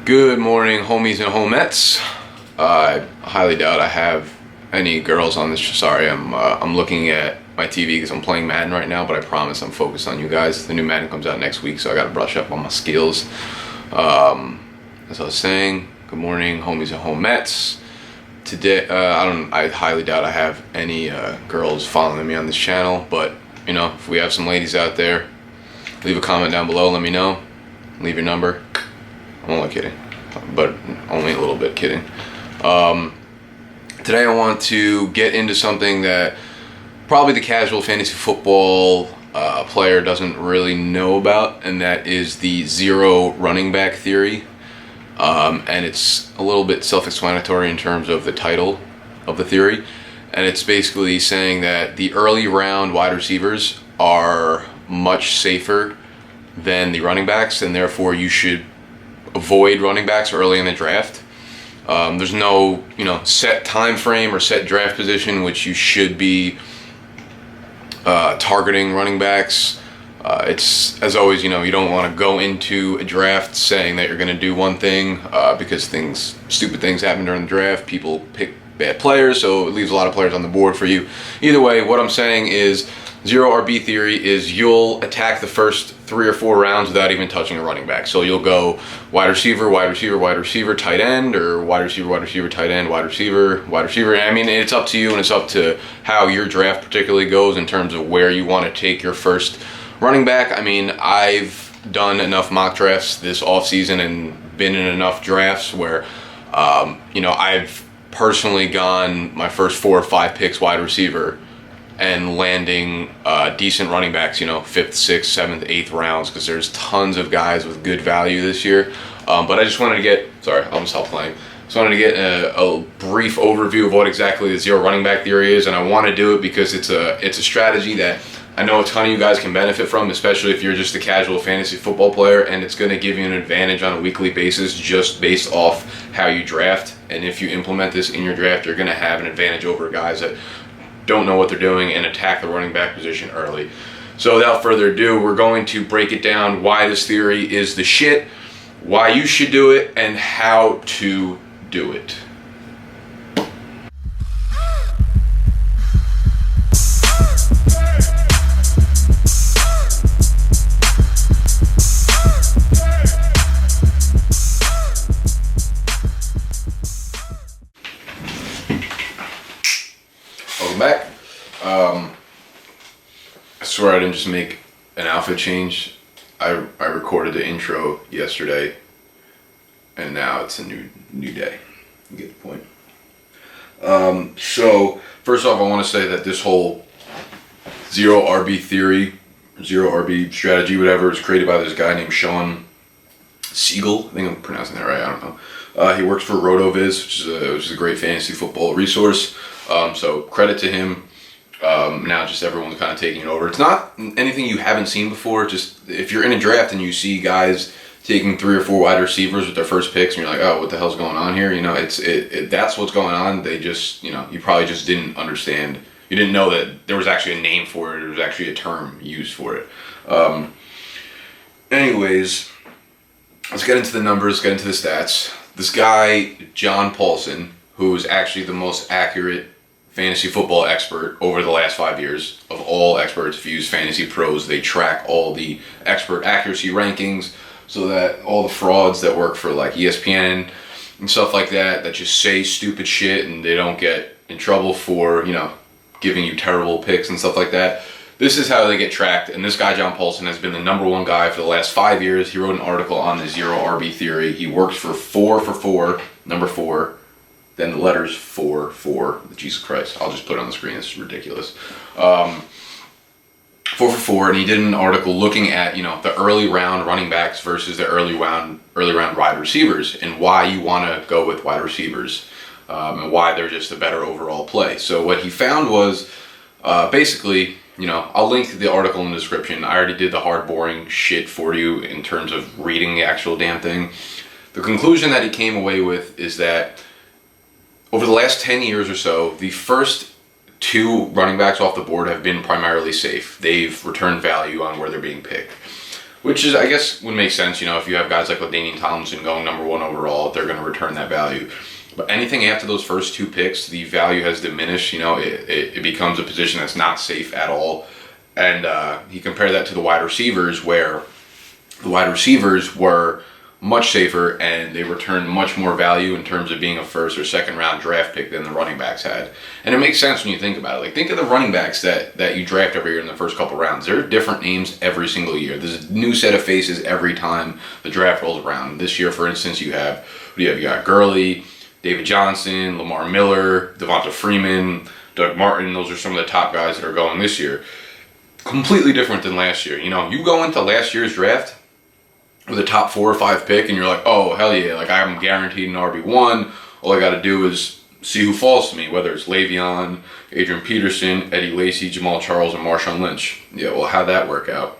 Good morning, homies and homettes. I highly doubt I have any girls on this. Sorry, I'm looking at my TV because I'm playing Madden right now, but I promise I'm focused on you guys. The new Madden comes out next week, so I gotta brush up on my skills. As I was saying, good morning, homies and homettes. Today, I highly doubt I have any girls following me on this channel, but you know, if we have some ladies out there, leave a comment down below. Let me know. Leave your number. I'm only kidding, but only a little bit kidding. Today I want to get into something that probably the casual fantasy football player doesn't really know about, and that is the zero running back theory. And it's a little bit self-explanatory in terms of the title of the theory. And it's basically saying that the early round wide receivers are much safer than the running backs, and therefore you should avoid running backs early in the draft. There's no, set time frame or set draft position which you should be targeting running backs. It's, as always, you don't want to go into a draft saying that you're going to do one thing because stupid things happen during the draft. People pick bad players, so it leaves a lot of players on the board for you. Either way, what I'm saying is zero RB theory is you'll attack the first 3 or 4 rounds without even touching a running back. So you'll go wide receiver, wide receiver, wide receiver, tight end, or wide receiver, tight end, wide receiver, wide receiver. I mean, it's up to you, and it's up to how your draft particularly goes in terms of where you want to take your first running back. I mean, I've done enough mock drafts this offseason and been in enough drafts where, I've personally gone my first 4 or 5 picks wide receiver and landing decent running backs, 5th, 6th, 7th, 8th rounds, because there's tons of guys with good value this year. But I just wanted to get, I'll stop playing. Just wanted to get a brief overview of what exactly the zero running back theory is, and I want to do it because it's a strategy that I know a ton of you guys can benefit from, especially if you're just a casual fantasy football player, and it's going to give you an advantage on a weekly basis just based off how you draft. And if you implement this in your draft, you're going to have an advantage over guys that don't know what they're doing and attack the running back position early. So without further ado, we're going to break it down why this theory is the shit, why you should do it, and how to do it. Welcome back. I swear I didn't just make an outfit change. I recorded the intro yesterday, and now it's a new day. You get the point. So first off, I want to say that this whole zero RB theory, zero RB strategy, whatever, is created by this guy named Sean Siegel. I think I'm pronouncing that right. I don't know. He works for RotoViz, which is a great fantasy football resource. So credit to him. Now just everyone's kind of taking it over. It's not anything you haven't seen before. Just if you're in a draft and you see guys taking 3 or 4 wide receivers with their first picks, and you're like, oh, what the hell's going on here? That's what's going on. They just, you probably just didn't understand. You didn't know that there was actually a name for it. There was actually a term used for it. Anyways, let's get into the numbers, get into the stats. This guy, John Paulson, who is actually the most accurate fantasy football expert over the last 5 years of all experts. If you use Fantasy Pros, they track all the expert accuracy rankings so that all the frauds that work for like ESPN and stuff like that just say stupid shit and they don't get in trouble for, giving you terrible picks and stuff like that. This is how they get tracked, and this guy, John Paulson, has been the #1 guy for the last 5 years. He wrote an article on the zero RB theory. He works for 4 for 4, number 4, then the letters 4. Jesus Christ, I'll just put it on the screen. It's ridiculous. 4 for 4, and he did an article looking at the early round running backs versus the early round wide receivers, and why you want to go with wide receivers, and why they're just a better overall play. So what he found was basically, I'll link to the article in the description. I already did the hard, boring shit for you in terms of reading the actual damn thing. The conclusion that he came away with is that over the last 10 years or so, the first 2 running backs off the board have been primarily safe. They've returned value on where they're being picked. Which is, I guess, would make sense. If you have guys like LaDainian Tomlinson going number 1 overall, they're going to return that value. But anything after those first 2 picks, the value has diminished. It becomes a position that's not safe at all. And you compare that to the wide receivers, where the wide receivers were much safer and they returned much more value in terms of being a first or second round draft pick than the running backs had. And it makes sense when you think about it. Like, think of the running backs that you draft every year in the first couple rounds. There are different names every single year. There's a new set of faces every time the draft rolls around. This year, for instance, you have you got Gurley, David Johnson, Lamar Miller, Devonta Freeman, Doug Martin. Those are some of the top guys that are going this year. Completely different than last year. You go into last year's draft with a top 4 or 5 pick, and you're like, oh, hell yeah, like, I'm guaranteed an RB1. All I got to do is see who falls to me, whether it's Le'Veon, Adrian Peterson, Eddie Lacy, Jamal Charles, or Marshawn Lynch. Yeah, well, how'd that work out?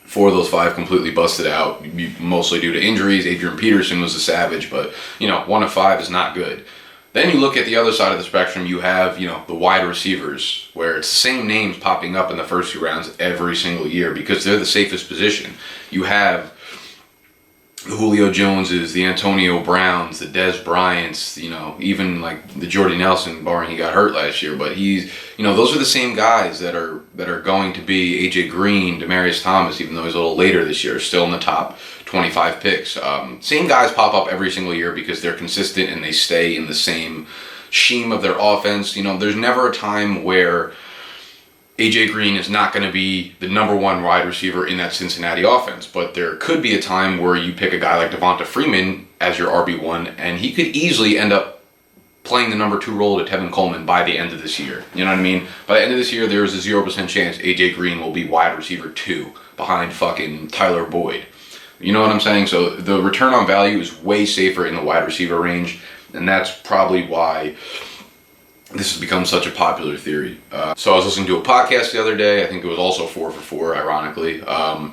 4 of those 5 completely busted out, mostly due to injuries. Adrian Peterson was a savage, but, 1 of 5 is not good. Then you look at the other side of the spectrum, you have, the wide receivers, where it's the same names popping up in the first 2 rounds every single year because they're the safest position. You have the Julio Joneses, the Antonio Browns, the Dez Bryants, even like the Jordy Nelson, barring he got hurt last year. But he's, those are the same guys that are going to be AJ Green, Demaryius Thomas, even though he's a little later this year, still in the top 25 picks. Same guys pop up every single year because they're consistent and they stay in the same scheme of their offense. There's never a time where AJ Green is not going to be the number 1 wide receiver in that Cincinnati offense, but there could be a time where you pick a guy like Devonta Freeman as your RB1, and he could easily end up playing the number 2 role to Tevin Coleman by the end of this year. You know what I mean? By the end of this year, there's a 0% chance AJ Green will be wide receiver 2 behind fucking Tyler Boyd. You know what I'm saying? So the return on value is way safer in the wide receiver range, and that's probably why this has become such a popular theory. So I was listening to a podcast the other day. I think it was also 4 for 4, ironically. And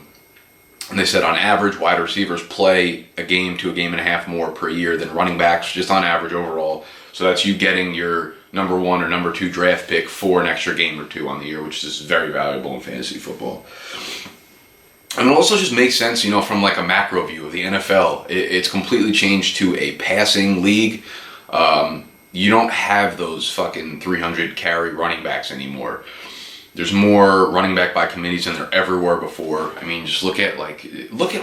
they said on average, wide receivers play a game to a game and a half more per year than running backs, just on average overall. So that's you getting your number 1 or number 2 draft pick for an extra game or 2 on the year, which is very valuable in fantasy football. And it also just makes sense, from like a macro view of the NFL. It's completely changed to a passing league. You don't have those fucking 300 carry running backs anymore. There's more running back by committees than there ever were before. I mean, just look at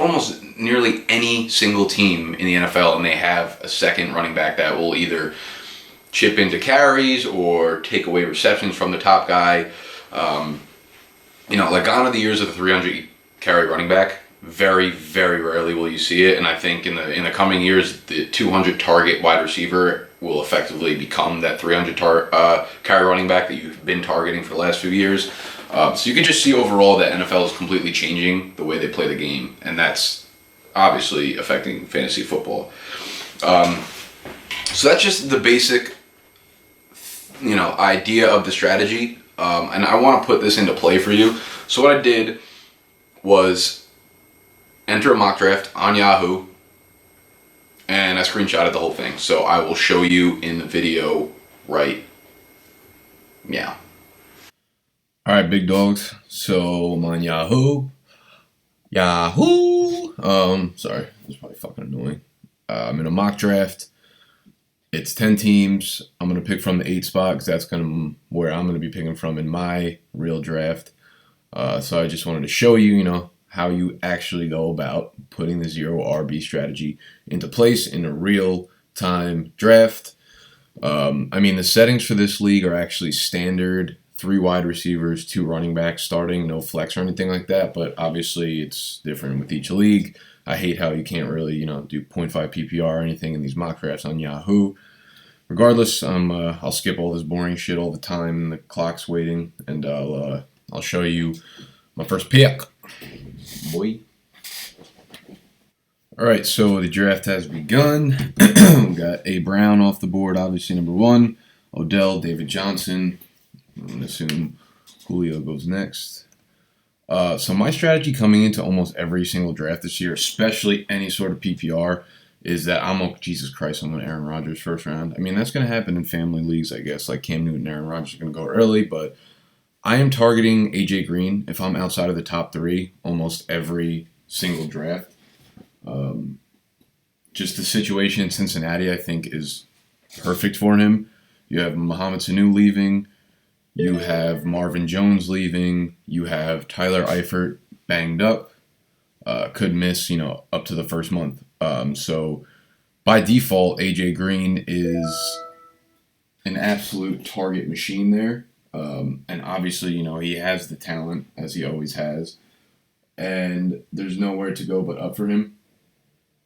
almost nearly any single team in the NFL, and they have a second running back that will either chip into carries or take away receptions from the top guy. Like gone are the years of the 300 carry running back. Very, very rarely will you see it, and I think in the coming years, the 200 target wide receiver will effectively become that 300 carry running back that you've been targeting for the last few years. So you can just see overall that NFL is completely changing the way they play the game, and that's obviously affecting fantasy football. So that's just the basic, idea of the strategy, and I want to put this into play for you. So what I did was enter a mock draft on Yahoo, and I screenshotted the whole thing. So I will show you in the video right now. All right, big dogs. So I'm on Yahoo. Sorry, it's probably fucking annoying. I'm in a mock draft. It's 10 teams. I'm going to pick from the 8 spot because that's where I'm going to be picking from in my real draft. So I just wanted to show you, how you actually go about putting the 0 RB strategy into place in a real-time draft. The settings for this league are actually standard 3 wide receivers, 2 running backs starting, no flex or anything like that, but obviously it's different with each league. I hate how you can't really, do 0.5 PPR or anything in these mock drafts on Yahoo. Regardless, I'll skip all this boring shit all the time. The clock's waiting, and I'll show you my first pick. Boy. Alright, so the draft has begun. We got A. Brown off the board, obviously number 1. Odell, David Johnson. I'm going to assume Julio goes next. So my strategy coming into almost every single draft this year, especially any sort of PPR, is that I'm going Aaron Rodgers first round. That's going to happen in family leagues, I guess. Like Cam Newton and Aaron Rodgers are going to go early, but I am targeting AJ Green if I'm outside of the top 3 almost every single draft. Just the situation in Cincinnati, I think, is perfect for him. You have Mohamed Sanu leaving. You have Marvin Jones leaving. You have Tyler Eifert banged up. Could miss, up to the first month. So by default, AJ Green is an absolute target machine there. And obviously, he has the talent, as he always has. And there's nowhere to go but up for him.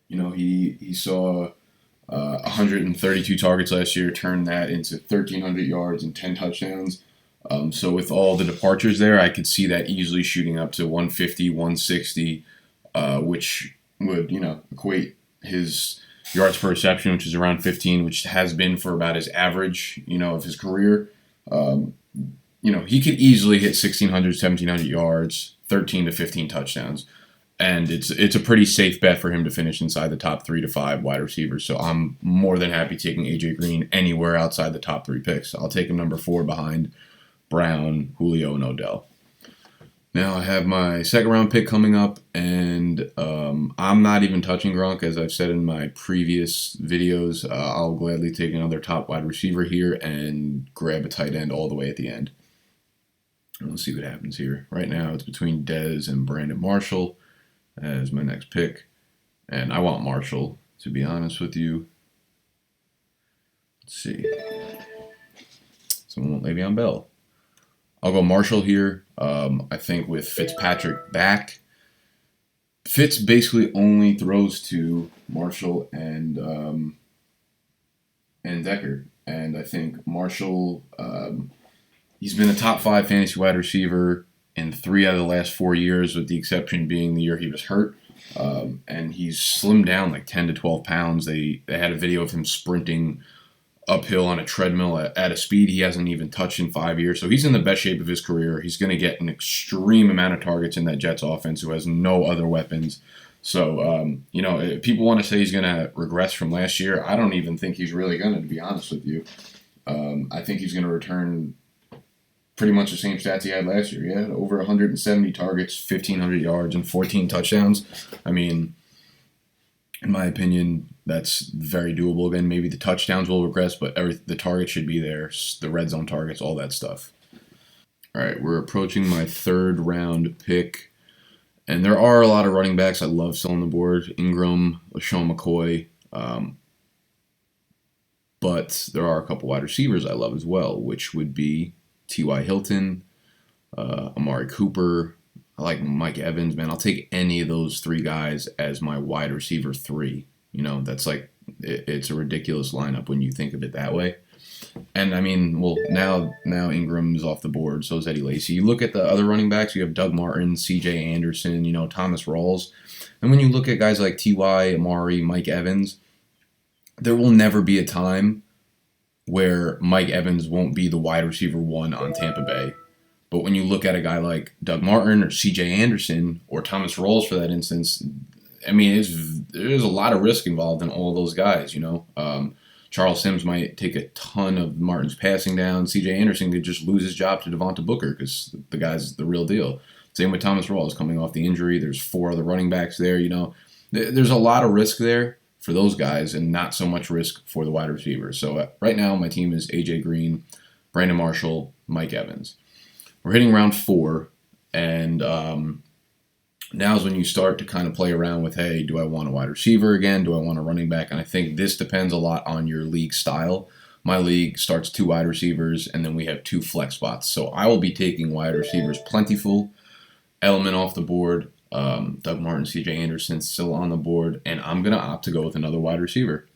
He saw 132 targets last year, turned that into 1,300 yards and 10 touchdowns. So with all the departures there, I could see that easily shooting up to 150, 160, which would, equate his yards per reception, which is around 15, which has been for about his average, of his career. He could easily hit 1,600, 1,700 yards, 13 to 15 touchdowns. And it's a pretty safe bet for him to finish inside the top 3 to 5 wide receivers. So I'm more than happy taking AJ Green anywhere outside the top 3 picks. I'll take him number 4 behind Brown, Julio, and Odell. Now I have my second round pick coming up, and I'm not even touching Gronk, as I've said in my previous videos. I'll gladly take another top wide receiver here and grab a tight end all the way at the end. And we'll see what happens here. Right now it's between Dez and Brandon Marshall as my next pick, and I want Marshall, to be honest with you. Let's see. Someone want Le'Veon Bell. I'll go Marshall here. I think with Fitzpatrick back, Fitz basically only throws to Marshall and Decker, and I think Marshall, he's been a top 5 fantasy wide receiver in 3 out of the last 4 years, with the exception being the year he was hurt. And he's slimmed down like 10 to 12 pounds. They had a video of him sprinting uphill on a treadmill at a speed he hasn't even touched in 5 years. So he's in the best shape of his career. He's going to get an extreme amount of targets in that Jets offense, who has no other weapons. So, if people want to say he's going to regress from last year, I don't even think he's really going to be honest with you. I think he's going to return pretty much the same stats he had last year. He had over 170 targets, 1,500 yards, and 14 touchdowns. I mean, in my opinion, that's very doable. Again, maybe the touchdowns will regress, but the targets should be there, the red zone targets, all that stuff. All right, we're approaching my 3rd round pick, and there are a lot of running backs I love still on the board. Ingram, LaShawn McCoy, but there are a couple wide receivers I love as well, which would be T.Y. Hilton, Amari Cooper. I like Mike Evans, man. I'll take any of those 3 guys as my wide receiver 3. That's like, it's a ridiculous lineup when you think of it that way. And I mean, well, now Ingram's off the board, so is Eddie Lacy. You look at the other running backs, you have Doug Martin, C.J. Anderson, Thomas Rawls. And when you look at guys like T.Y., Amari, Mike Evans, there will never be a time where Mike Evans won't be the wide receiver 1 on Tampa Bay. But when you look at a guy like Doug Martin or C.J. Anderson or Thomas Rawls for that instance, I mean, there's a lot of risk involved in all of those guys, Charles Sims might take a ton of Martin's passing down. C.J. Anderson could just lose his job to Devonta Booker because the guy's the real deal. Same with Thomas Rawls coming off the injury. There's 4 other running backs there, There's a lot of risk there for those guys and not so much risk for the wide receivers. So right now my team is AJ Green, Brandon Marshall, Mike Evans. We're hitting round 4, and now is when you start to kind of play around with, hey, do I want a wide receiver again? Do I want a running back? And I think this depends a lot on your league style. My league starts 2 wide receivers, and then we have 2 flex spots. So I will be taking wide receivers plentiful, Edelman off the board, Doug Martin, C.J. Anderson still on the board, and I'm going to opt to go with another wide receiver.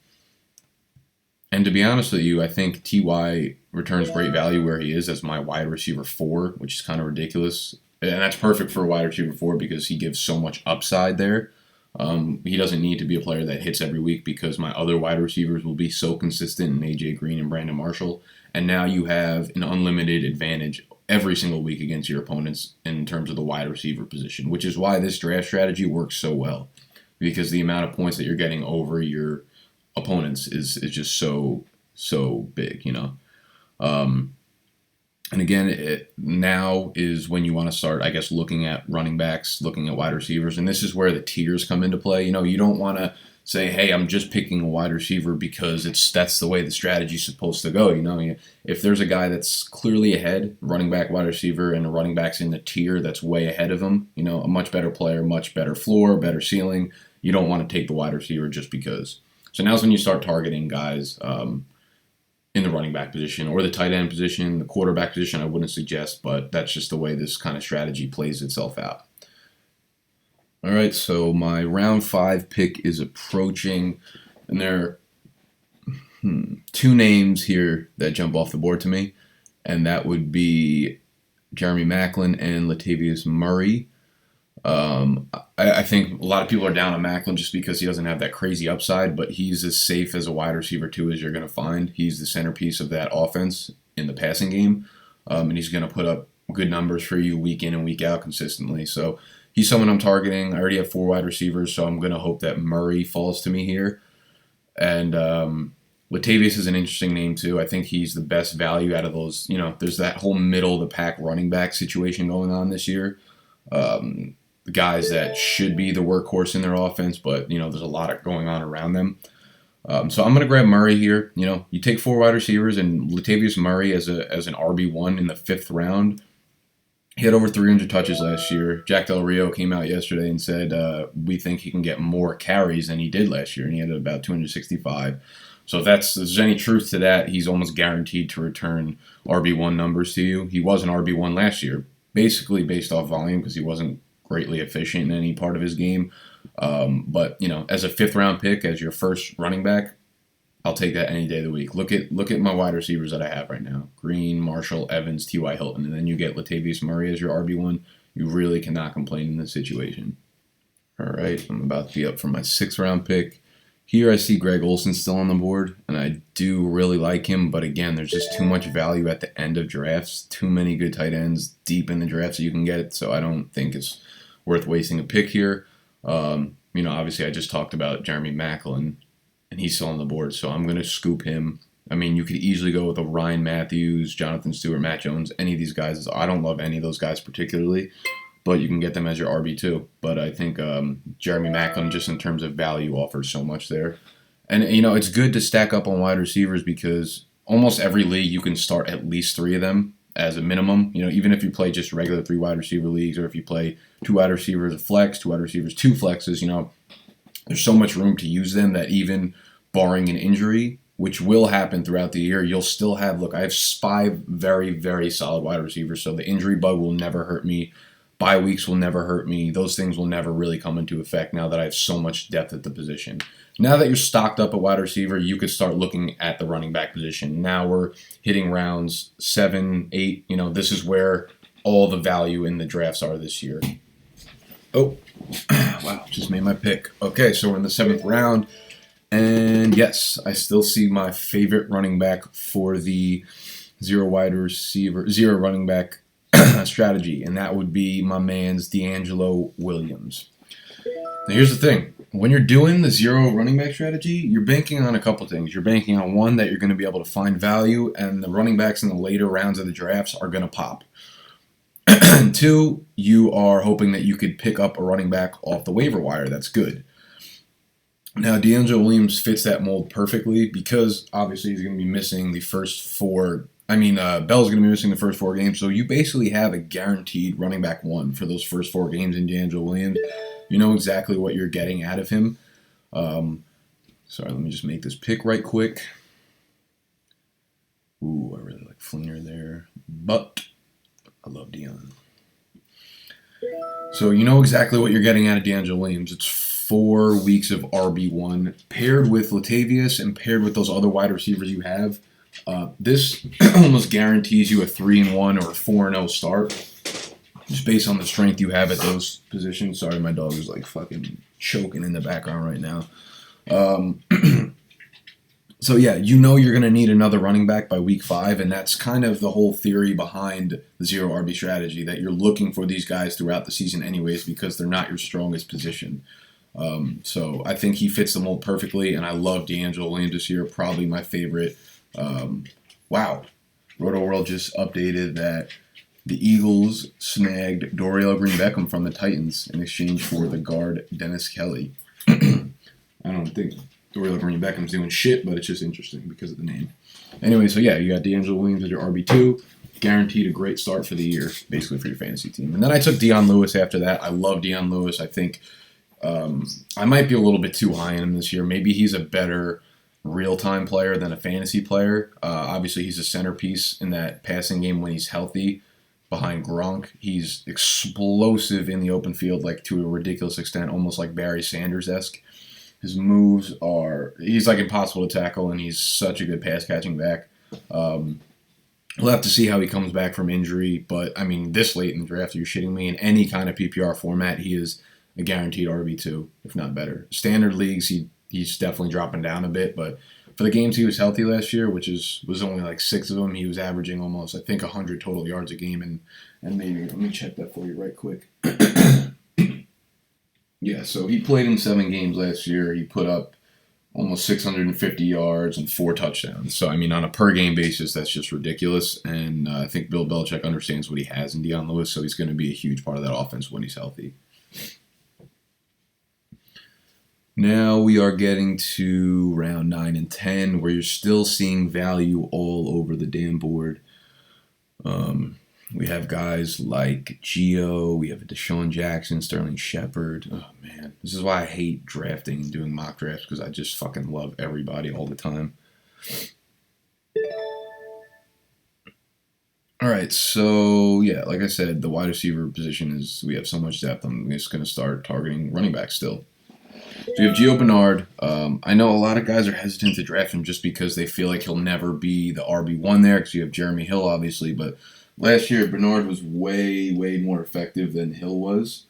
And to be honest with you, I think T.Y. returns great value where he is as my wide receiver 4, which is kind of ridiculous. And that's perfect for a wide receiver 4 because he gives so much upside there. He doesn't need to be a player that hits every week because my other wide receivers will be so consistent in A.J. Green and Brandon Marshall. And now you have an unlimited advantage every single week against your opponents in terms of the wide receiver position, which is why this draft strategy works so well, because the amount of points that you're getting over your opponents is just so big, And again, now is when you want to start, I guess, looking at running backs, looking at wide receivers. And this is where the tiers come into play. You don't want to say, hey, I'm just picking a wide receiver because that's the way the strategy's supposed to go. If there's a guy that's clearly ahead, running back, wide receiver, and a running back's in the tier that's way ahead of him, a much better player, much better floor, better ceiling, you don't want to take the wide receiver just because. So now's when you start targeting guys in the running back position or the tight end position, the quarterback position. I wouldn't suggest, but that's just the way this kind of strategy plays itself out. All right, so my round 5 pick is approaching, and there are 2 names here that jump off the board to me, and that would be Jeremy Maclin and Latavius Murray. I think a lot of people are down on Maclin just because he doesn't have that crazy upside, but he's as safe as a wide receiver too as you're going to find. He's the centerpiece of that offense in the passing game, and he's going to put up good numbers for you week in and week out consistently. So he's someone I'm targeting. I already have 4 wide receivers, so I'm going to hope that Murray falls to me here. And Latavius is an interesting name too. I think he's the best value out of those. There's that whole middle of the pack running back situation going on this year. The guys that should be the workhorse in their offense, but there's a lot going on around them. So I'm going to grab Murray here. You take 4 wide receivers, and Latavius Murray as an RB1 in the 5th round. He had over 300 touches last year. Jack Del Rio came out yesterday and said we think he can get more carries than he did last year, and he had about 265. So if there's any truth to that, he's almost guaranteed to return RB1 numbers to you. He was an RB1 last year, basically based off volume because he wasn't greatly efficient in any part of his game. But as a 5th round pick, as your first running back, I'll take that any day of the week. Look at my wide receivers that I have right now: Green, Marshall, Evans, T.Y. Hilton, and then you get Latavius Murray as your RB1. You really cannot complain in this situation. All right, I'm about to be up for my 6th round pick. Here I see Greg Olsen still on the board, and I do really like him, but again, there's just too much value at the end of drafts. Too many good tight ends deep in the drafts that you can get, so I don't think it's worth wasting a pick here. Obviously I just talked about Jeremy Maclin, and he's still on the board, so I'm going to scoop him. I mean, you could easily go with a Ryan Matthews, Jonathan Stewart, Matt Jones, any of these guys. I don't love any of those guys particularly, but you can get them as your RB2. But I think Jeremy Maclin, just in terms of value, offers so much there. And, it's good to stack up on wide receivers because almost every league you can start at least 3 of them as a minimum. Even if you play just regular 3 wide receiver leagues, or if you play 2 wide receivers a flex, 2 wide receivers, 2 flexes, there's so much room to use them that even barring an injury, which will happen throughout the year, you'll still have, I have 5 very, very solid wide receivers, so the injury bug will never hurt me. Bye weeks will never hurt me. Those things will never really come into effect now that I have so much depth at the position. Now that you're stocked up at wide receiver, you could start looking at the running back position. Now we're hitting rounds 7, 8. This is where all the value in the drafts are this year. Oh, wow, just made my pick. Okay, so we're in the 7th round. And yes, I still see my favorite running back for the zero running back strategy, and that would be my man's D'Angelo Williams. Now here's the thing. When you're doing the 0 running back strategy, you're banking on a couple things. You're banking on, 1, that you're going to be able to find value, and the running backs in the later rounds of the drafts are going to pop. 2, you are hoping that you could pick up a running back off the waiver wire that's good. Now, D'Angelo Williams fits that mold perfectly because obviously he's going to be missing the first 4. Bell's going to be missing the first 4 games, so you basically have a guaranteed running back 1 for those first 4 games in D'Angelo Williams. You know exactly what you're getting out of him. Sorry, let me just make this pick right quick. Ooh, I really like Fleener there, but I love Dion. So you know exactly what you're getting out of D'Angelo Williams. It's 4 weeks of RB1 paired with Latavius and paired with those other wide receivers you have. This almost guarantees you a 3-1 or a 4-0 start, just based on the strength you have at those positions. Sorry, my dog is fucking choking in the background right now. So yeah, you're going to need another running back by week 5, and that's kind of the whole theory behind the 0 RB strategy, that you're looking for these guys throughout the season anyways because they're not your strongest position. So I think he fits the mold perfectly, and I love D'Angelo Williams this year, probably my favorite. Wow. Roto World just updated that the Eagles snagged Dorial Green-Beckham from the Titans in exchange for the guard Dennis Kelly. I don't think Dorial Green-Beckham's doing shit, but it's just interesting because of the name. Anyway, so yeah, you got D'Angelo Williams as your RB2. Guaranteed a great start for the year, basically, for your fantasy team. And then I took Dion Lewis after that. I love Dion Lewis. I think I might be a little bit too high on him this year. Maybe he's a better real-time player than a fantasy player. Obviously, he's a centerpiece in that passing game when he's healthy behind Gronk. He's explosive in the open field, like to a ridiculous extent, almost like Barry Sanders-esque. His moves he's like impossible to tackle, and he's such a good pass-catching back. We'll have to see how he comes back from injury, but I mean, this late in the draft, you're shitting me. In any kind of PPR format, he is a guaranteed RB2, if not better. Standard leagues, he's definitely dropping down a bit, but for the games he was healthy last year, which was only like 6 of them, he was averaging almost, I think, 100 total yards a game, and maybe, let me check that for you right quick. Yeah, so he played in 7 games last year. He put up almost 650 yards and 4 touchdowns. So, I mean, on a per-game basis, that's just ridiculous. And I think Bill Belichick understands what he has in Dion Lewis, so he's going to be a huge part of that offense when he's healthy. Now we are getting to round 9 and 10, where you're still seeing value all over the damn board. We have guys like Gio, we have Deshaun Jackson, Sterling Shepard. Oh, man. This is why I hate drafting and doing mock drafts, because I just fucking love everybody all the time. All right, so, yeah, like I said, the wide receiver position we have so much depth, I'm just going to start targeting running back still. So you have Gio Bernard. I know a lot of guys are hesitant to draft him just because they feel like he'll never be the RB1 there, because you have Jeremy Hill, obviously, but last year, Bernard was way, way more effective than Hill was.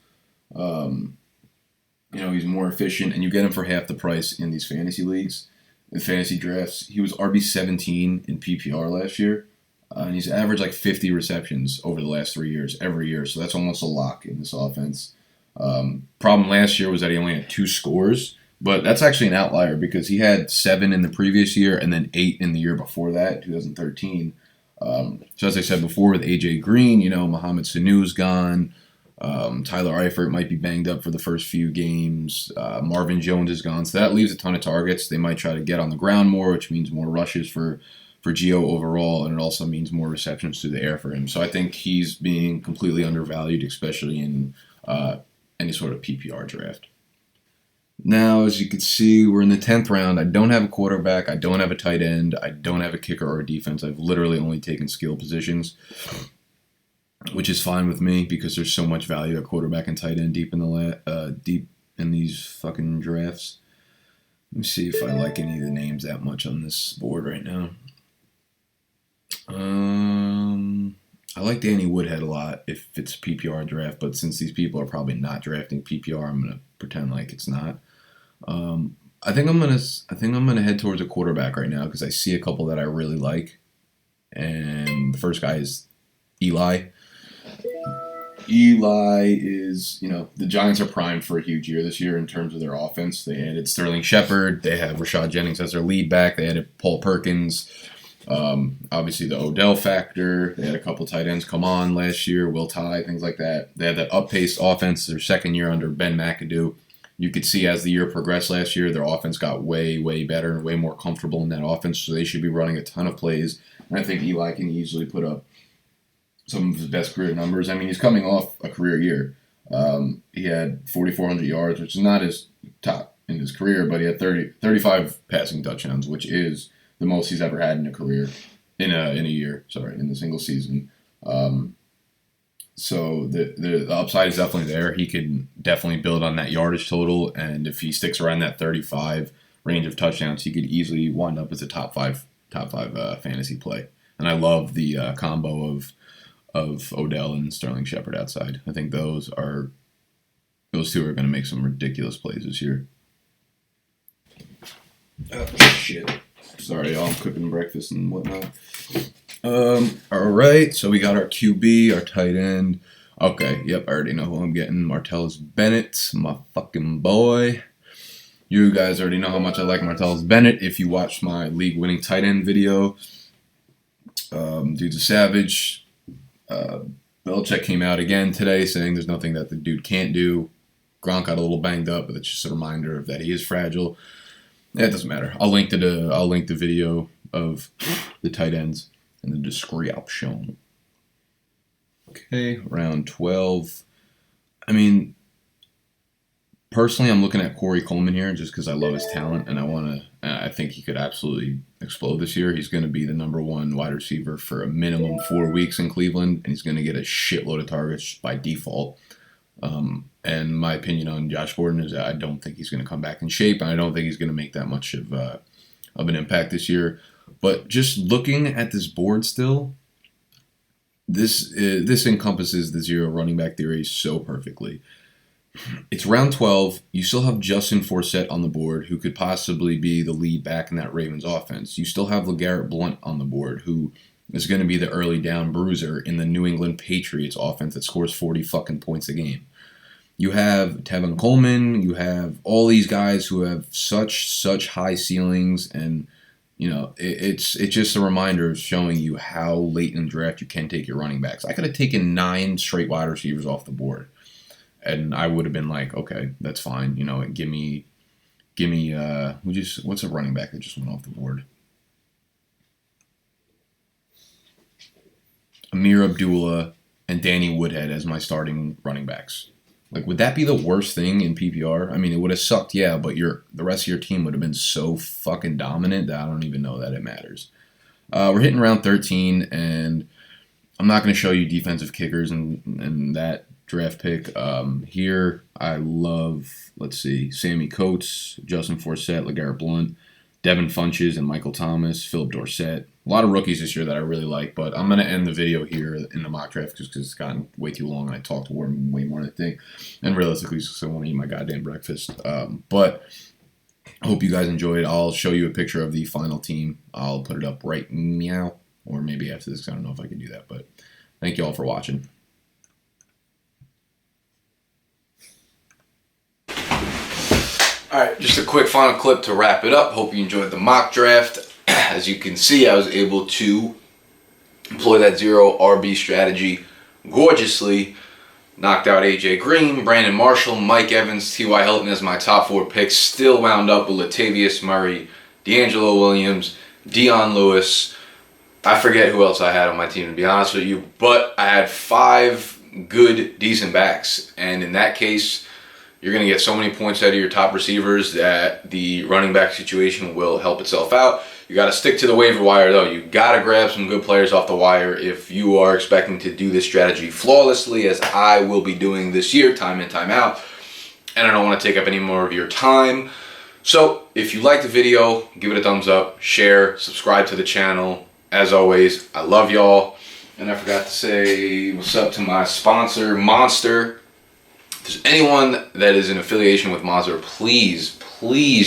He's more efficient, and you get him for half the price in these fantasy leagues, in fantasy drafts. He was RB17 in PPR last year, and he's averaged like 50 receptions over the last 3 years, every year. So that's almost a lock in this offense. Problem last year was that he only had 2 scores, but that's actually an outlier because he had 7 in the previous year and then 8 in the year before that, 2013. So as I said before, with AJ Green, Mohamed Sanu's gone. Tyler Eifert might be banged up for the first few games. Marvin Jones is gone. So that leaves a ton of targets. They might try to get on the ground more, which means more rushes for Gio overall, and it also means more receptions through the air for him. So I think he's being completely undervalued, especially in any sort of PPR draft. Now, as you can see, we're in the 10th round. I don't have a quarterback. I don't have a tight end. I don't have a kicker or a defense. I've literally only taken skill positions, which is fine with me because there's so much value at quarterback and tight end deep in these fucking drafts. Let me see if I like any of the names that much on this board right now. I like Danny Woodhead a lot if it's a PPR draft, but since these people are probably not drafting PPR, I'm gonna pretend like it's not. I think I'm gonna head towards a quarterback right now because I see a couple that I really like, and the first guy is Eli. Eli is, the Giants are primed for a huge year this year in terms of their offense. They added Sterling Shepard. They have Rashad Jennings as their lead back. They added Paul Perkins. Obviously the Odell factor. They had a couple tight ends come on last year, Will Tye, things like that. They had that up-paced offense their second year under Ben McAdoo. You could see as the year progressed last year, their offense got way, way better and way more comfortable in that offense, so they should be running a ton of plays. And I think Eli can easily put up some of his best career numbers. I mean, he's coming off a career year. He had 4,400 yards, which is not his top in his career, but he had 35 passing touchdowns, which is the most he's ever had in a career, in a single season. So the upside is definitely there. He could definitely build on that yardage total, and if he sticks around that 35 range of touchdowns, he could easily wind up as a top five fantasy play. And I love the combo of Odell and Sterling Shepard outside. I think those two are going to make some ridiculous plays this year. Oh shit! Sorry, y'all. I'm cooking breakfast and whatnot. All right, so we got our QB, our tight end. Okay, yep, I already know who I'm getting. Martellus Bennett, my fucking boy. You guys already know how much I like Martellus Bennett if you watched my league-winning tight end video. Dude's a savage. Belichick came out again today saying there's nothing that the dude can't do. Gronk got a little banged up, but it's just a reminder of that he is fragile. Yeah, it doesn't matter. I'll link the video of the tight ends in the description. Okay, round 12. I mean, personally, I'm looking at Corey Coleman here just because I love his talent and I think he could absolutely explode this year. He's going to be the #1 wide receiver for a minimum 4 weeks in Cleveland, and he's going to get a shitload of targets by default. And my opinion on Josh Gordon is that I don't think he's going to come back in shape, and I don't think he's going to make that much of an impact this year. But just looking at this board still, this encompasses the zero running back theory so perfectly. It's round 12. You still have Justin Forsett on the board, who could possibly be the lead back in that Ravens offense. You still have LeGarrette Blount on the board, who is going to be the early down bruiser in the New England Patriots offense that scores 40 fucking points a game. You have Tevin Coleman. You have all these guys who have such high ceilings, and you know it's just a reminder of showing you how late in the draft you can take your running backs. I could have taken 9 straight wide receivers off the board, and I would have been like, okay, that's fine. You know, give me what's a running back that just went off the board? Amir Abdullah and Danny Woodhead as my starting running backs. Like, would that be the worst thing in PPR? I mean, it would have sucked, yeah, but the rest of your team would have been so fucking dominant that I don't even know that it matters. We're hitting round 13, and I'm not going to show you defensive kickers and that draft pick. Here, I love, Sammy Coates, Justin Forsett, LeGarrette Blount, Devin Funches, and Michael Thomas, Philip Dorsett. A lot of rookies this year that I really like, but I'm going to end the video here in the mock draft just because it's gotten way too long and I talked way more than I think. And realistically, because I want to eat my goddamn breakfast. But I hope you guys enjoyed. I'll show you a picture of the final team. I'll put it up right meow, or maybe after this. I don't know if I can do that, but thank you all for watching. Alright, just a quick final clip to wrap it up. Hope you enjoyed the mock draft. As you can see, I was able to employ that zero RB strategy gorgeously. Knocked out AJ Green, Brandon Marshall, Mike Evans, T.Y. Hilton as my top 4 picks. Still wound up with Latavius Murray, D'Angelo Williams, Dion Lewis. I forget who else I had on my team, to be honest with you. But I had 5 good, decent backs. And in that case, you're going to get so many points out of your top receivers that the running back situation will help itself out. You got to stick to the waiver wire, though. You got to grab some good players off the wire if you are expecting to do this strategy flawlessly, as I will be doing this year, time in, time out. And I don't want to take up any more of your time. So if you liked the video, give it a thumbs up, share, subscribe to the channel. As always, I love y'all. And I forgot to say what's up to my sponsor, Monster. If there's anyone that is in affiliation with Monster, please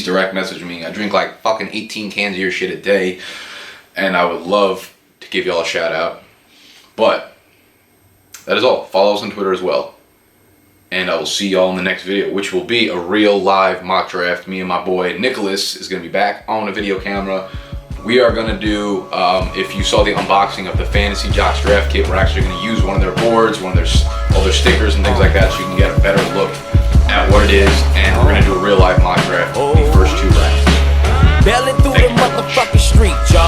direct message me. I drink like fucking 18 cans of your shit a day, and I would love to give y'all a shout out. But that is all. Follow us on Twitter as well. And I will see y'all in the next video, which will be a real live mock draft. Me and my boy Nicholas is going to be back on a video camera. We are going to do, if you saw the unboxing of the Fantasy Jocks draft kit, we're actually going to use one of their boards, all their stickers and things like that, so you can get a better look at what it is. And we're going to do a real live mock draft the first 2 rounds. Belly through the motherfucking street, y'all.